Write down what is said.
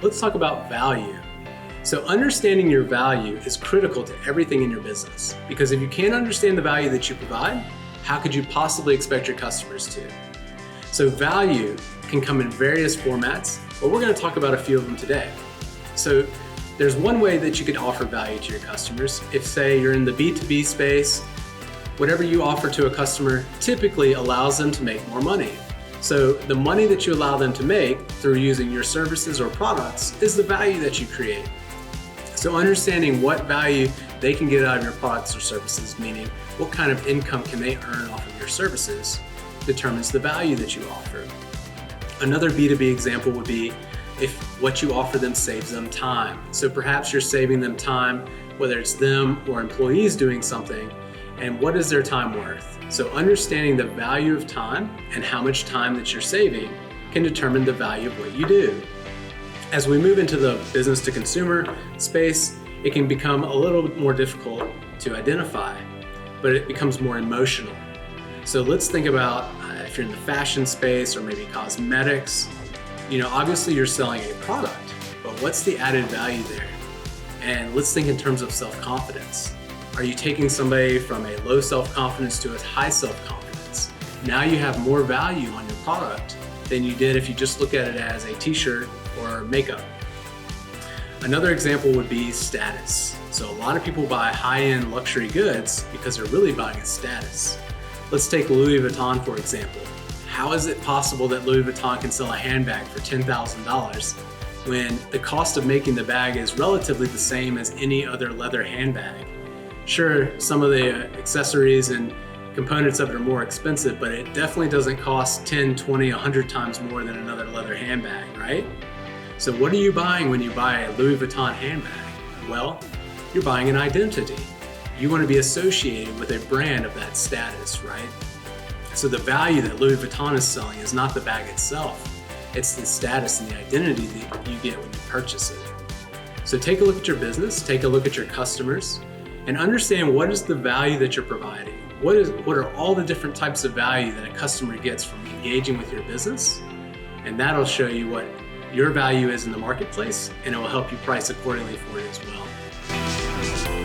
let's talk about value. So understanding your value is critical to everything in your business, because if you can't understand the value that you provide, how could you possibly expect your customers to? So value can come in various formats, but we're going to talk about a few of them today. So there's one way that you could offer value to your customers. If, say, you're in the B2B space, whatever you offer to a customer typically allows them to make more money. So the money that you allow them to make through using your services or products is the value that you create. So understanding what value they can get out of your products or services, meaning what kind of income can they earn off of your services, determines the value that you offer. Another B2B example would be if what you offer them saves them time. So perhaps you're saving them time, whether it's them or employees doing something, and what is their time worth? So understanding the value of time and how much time that you're saving can determine the value of what you do. As we move into the business to consumer space, it can become a little bit more difficult to identify, but it becomes more emotional. So let's think about if you're in the fashion space or maybe cosmetics, obviously you're selling a product, but what's the added value there? And let's think in terms of self-confidence. Are you taking somebody from a low self-confidence to a high self-confidence? Now you have more value on your product than you did if you just look at it as a t-shirt or makeup. Another example would be status. So a lot of people buy high-end luxury goods because they're really buying a status. Let's take Louis Vuitton, for example. How is it possible that Louis Vuitton can sell a handbag for $10,000 when the cost of making the bag is relatively the same as any other leather handbag? Sure, some of the accessories and components of it are more expensive, but it definitely doesn't cost 10, 20, 100 times more than another leather handbag, right? So what are you buying when you buy a Louis Vuitton handbag? Well, you're buying an identity. You want to be associated with a brand of that status, right? So the value that Louis Vuitton is selling is not the bag itself. It's the status and the identity that you get when you purchase it. So take a look at your business, take a look at your customers, and understand what is the value that you're providing. What are all the different types of value that a customer gets from engaging with your business? And that'll show you what your value is in the marketplace, and it will help you price accordingly for it as well.